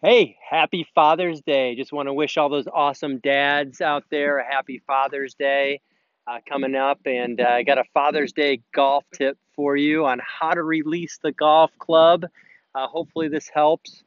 Hey, happy Father's Day. Just want to wish all those awesome dads out there a happy Father's Day coming up. And I got a Father's Day golf tip for you on how to release the golf club. Hopefully, this helps.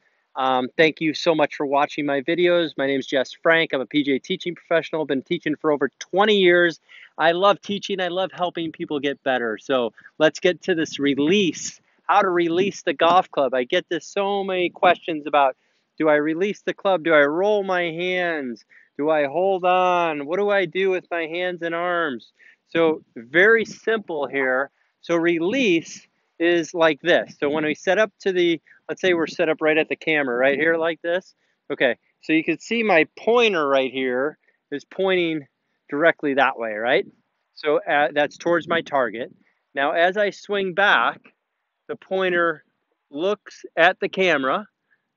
Thank you so much for watching my videos. My name is Jess Frank. I'm a PGA teaching professional. Been teaching for over 20 years. I love teaching. I love helping people get better. So let's get to this release. How to release the golf club. I get this so many questions about, do I release the club? Do I roll my hands? Do I hold on? What do I do with my hands and arms? So very simple here. So release is like this. So when we set up to the, let's say we're set up right at the camera, right here like this. Okay, so you can see my pointer right here is pointing directly that way, right? So that's towards my target. Now as I swing back, the pointer looks at the camera.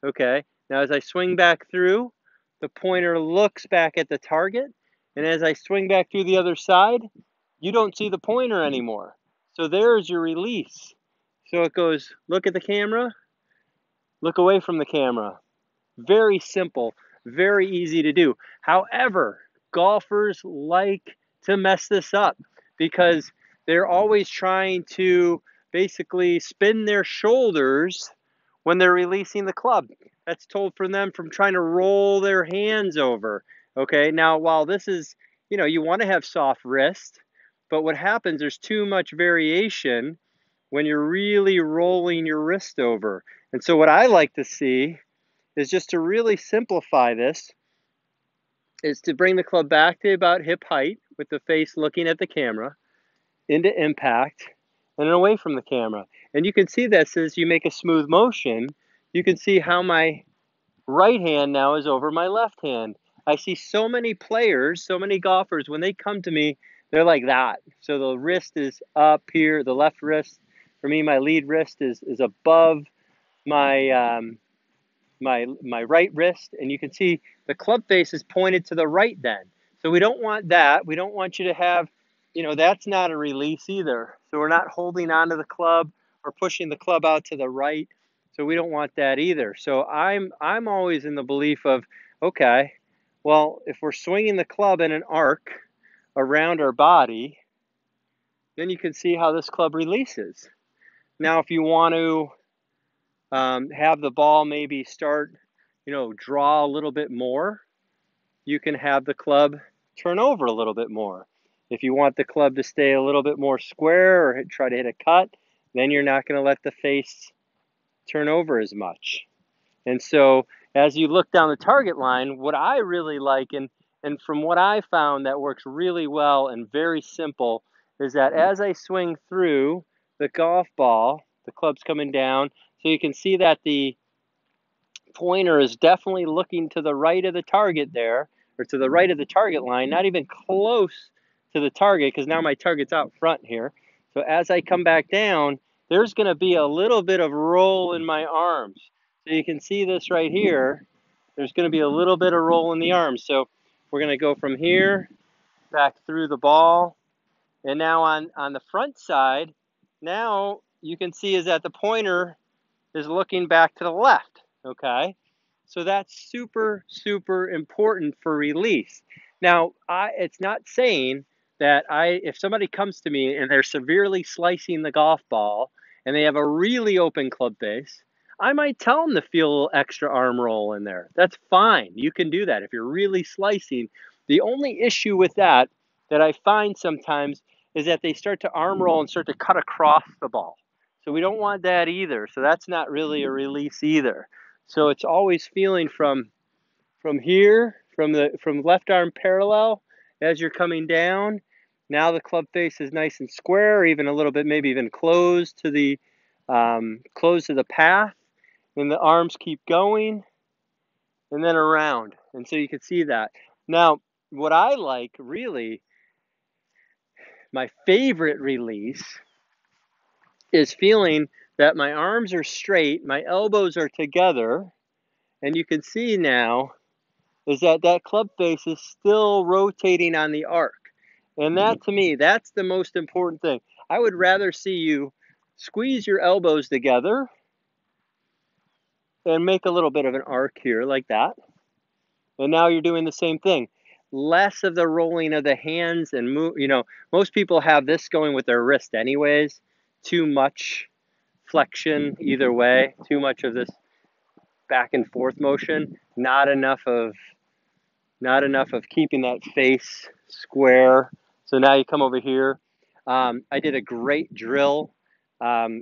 Okay, now as I swing back through, the pointer looks back at the target, and as I swing back through the other side, you don't see the pointer anymore. So there's your release. So it goes, look at the camera, look away from the camera. Very simple, very easy to do. However, golfers like to mess this up because they're always trying to basically spin their shoulders when they're releasing the club. That's told from them from trying to roll their hands over. Okay, now while this is, you want to have soft wrist, but what happens, there's too much variation when you're really rolling your wrist over. And so what I like to see is just to really simplify this, is to bring the club back to about hip height with the face looking at the camera, into impact, and then away from the camera. And you can see this as you make a smooth motion. You can see how my right hand now is over my left hand. I see so many players, so many golfers, when they come to me, they're like that. So the wrist is up here, the left wrist, for me, my lead wrist is above my my right wrist, and you can see the club face is pointed to the right then. So we don't want that. We don't want you to have, that's not a release either. So we're not holding onto the club or pushing the club out to the right. So we don't want that either. So I'm always in the belief of, okay, well, if we're swinging the club in an arc around our body, then you can see how this club releases. Now, if you want to have the ball maybe start, draw a little bit more, you can have the club turn over a little bit more. If you want the club to stay a little bit more square or try to hit a cut, then you're not going to let the face turn over as much. And so as you look down the target line, what I really like, and from what I found that works really well and very simple, is that as I swing through the golf ball, the club's coming down, so you can see that the pointer is definitely looking to the right of the target there, or to the right of the target line, not even close to the target, because now my target's out front here. So as I come back down, there's going to be a little bit of roll in my arms. So you can see this right here. There's going to be a little bit of roll in the arms. So we're going to go from here back through the ball. And now on the front side, now you can see is that the pointer is looking back to the left, okay? So that's super, super important for release. Now, it's not saying that if somebody comes to me and they're severely slicing the golf ball and they have a really open club face, I might tell them to feel a little extra arm roll in there. That's fine. You can do that if you're really slicing. The only issue with that I find sometimes is that they start to arm roll and start to cut across the ball. So we don't want that either. So that's not really a release either. So it's always feeling from here, from left arm parallel as you're coming down. Now the club face is nice and square, or even a little bit, maybe even closed to the path. Then the arms keep going, and then around. And so you can see that. Now, what I like really, my favorite release is feeling that my arms are straight, my elbows are together, and you can see now is that club face is still rotating on the arc. And that, to me, that's the most important thing. I would rather see you squeeze your elbows together and make a little bit of an arc here like that. And now you're doing the same thing. Less of the rolling of the hands and move. Most people have this going with their wrist anyways. Too much flexion either way. Too much of this back and forth motion. Not enough of keeping that face square. So now you come over here. I did a great drill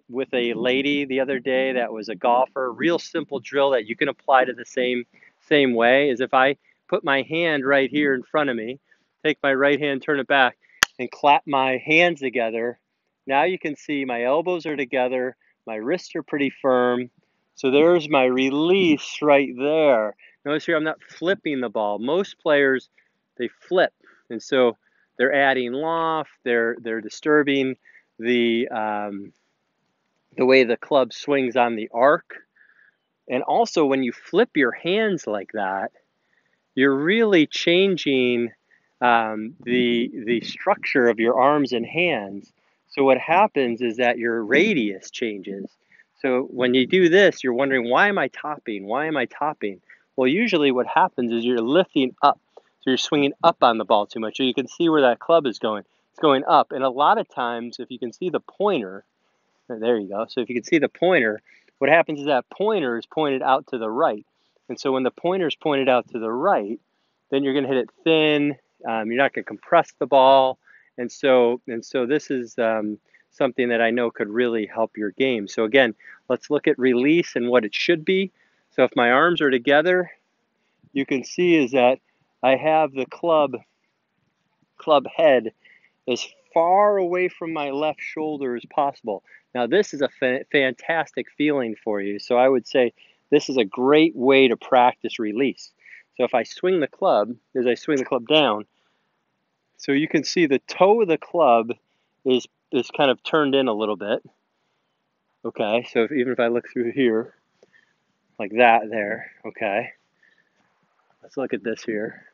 with a lady the other day that was a golfer. Real simple drill that you can apply to the same way. Is if I put my hand right here in front of me, take my right hand, turn it back, and clap my hands together. Now you can see my elbows are together, my wrists are pretty firm. So there's my release right there. Notice here I'm not flipping the ball. Most players, they flip, and so they're adding loft. They're disturbing the way the club swings on the arc. And also, when you flip your hands like that, you're really changing the structure of your arms and hands. So what happens is that your radius changes. So when you do this, you're wondering, why am I topping? Why am I topping? Well, usually what happens is you're lifting up. So you're swinging up on the ball too much. So you can see where that club is going. It's going up. And a lot of times, if you can see the pointer, there you go. So if you can see the pointer, what happens is that pointer is pointed out to the right. And so when the pointer is pointed out to the right, then you're going to hit it thin. You're not going to compress the ball. And so this is something that I know could really help your game. So again, let's look at release and what it should be. So if my arms are together, you can see is that I have the club head as far away from my left shoulder as possible. Now this is a fantastic feeling for you. So I would say this is a great way to practice release. So if I swing the club, as I swing the club down, so you can see the toe of the club is kind of turned in a little bit. Okay, so even if I look through here, like that there, okay. Let's look at this here.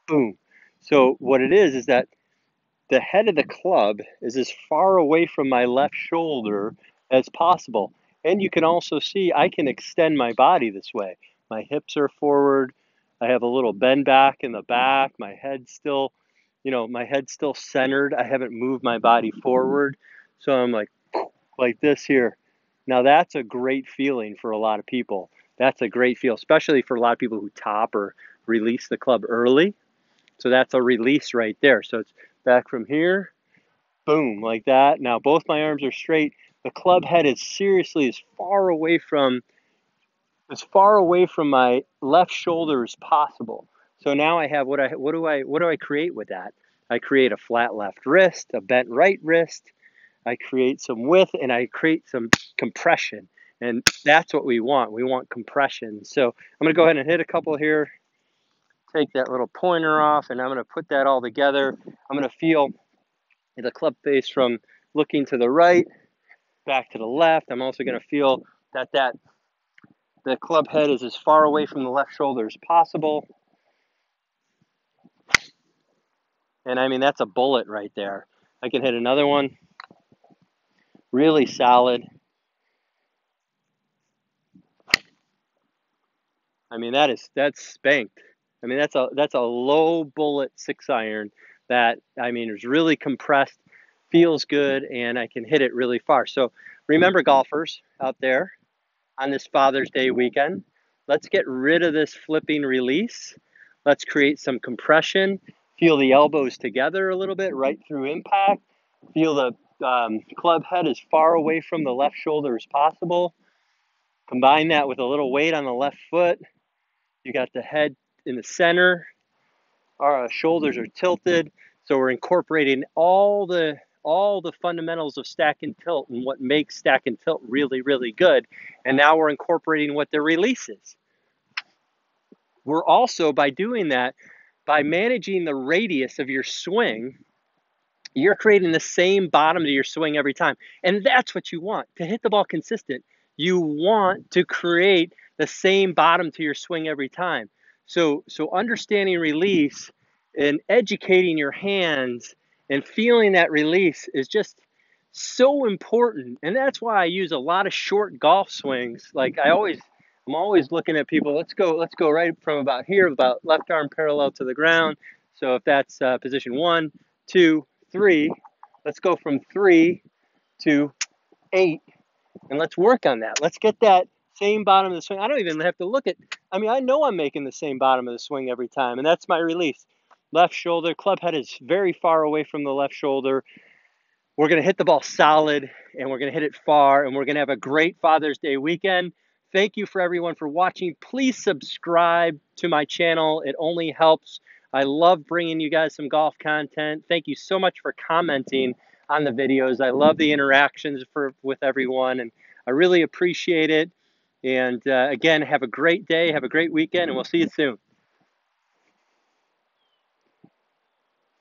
Boom. So what it is that the head of the club is as far away from my left shoulder as possible. And you can also see I can extend my body this way. My hips are forward. I have a little bend back in the back. My head's still centered. I haven't moved my body forward. So I'm like this here. Now that's a great feeling for a lot of people. That's a great feel, especially for a lot of people who top or release the club early. So that's a release right there. So it's back from here, boom, like that. Now both my arms are straight. The club head is seriously as far away from my left shoulder as possible. So now I have what do I create with that? I create a flat left wrist, a bent right wrist. I create some width and I create some compression. And that's what we want. We want compression. So I'm going to go ahead and hit a couple here. Take that little pointer off, and I'm going to put that all together. I'm going to feel the club face from looking to the right, back to the left. I'm also going to feel that the club head is as far away from the left shoulder as possible. And I mean, that's a bullet right there. I can hit another one. Really solid. I mean, that's spanked. I mean, that's a low bullet 6-iron that, I mean, is really compressed, feels good, and I can hit it really far. So remember, golfers out there, on this Father's Day weekend, let's get rid of this flipping release. Let's create some compression. Feel the elbows together a little bit right through impact. Feel the club head as far away from the left shoulder as possible. Combine that with a little weight on the left foot. You got the head in the center. Our shoulders are tilted. So we're incorporating all the fundamentals of stack and tilt and what makes stack and tilt really, really good. And now we're incorporating what the release is. We're also, by doing that, by managing the radius of your swing, you're creating the same bottom to your swing every time. And that's what you want, to hit the ball consistent. You want to create the same bottom to your swing every time. So understanding release and educating your hands and feeling that release is just so important. And that's why I use a lot of short golf swings. Like I I'm always looking at people. Let's go right from about here, about left arm parallel to the ground. So if that's position 1, 2, 3, let's go from 3 to 8, and let's work on that. Let's get that same bottom of the swing. I don't even have to look at, I mean, I know I'm making the same bottom of the swing every time, and that's my release. Left shoulder, club head is very far away from the left shoulder. We're going to hit the ball solid, and we're going to hit it far, and we're going to have a great Father's Day weekend. Thank you for everyone for watching. Please subscribe to my channel. It only helps. I love bringing you guys some golf content. Thank you so much for commenting on the videos. I love the interactions with everyone, and I really appreciate it. And again, have a great day, have a great weekend, and we'll see you soon.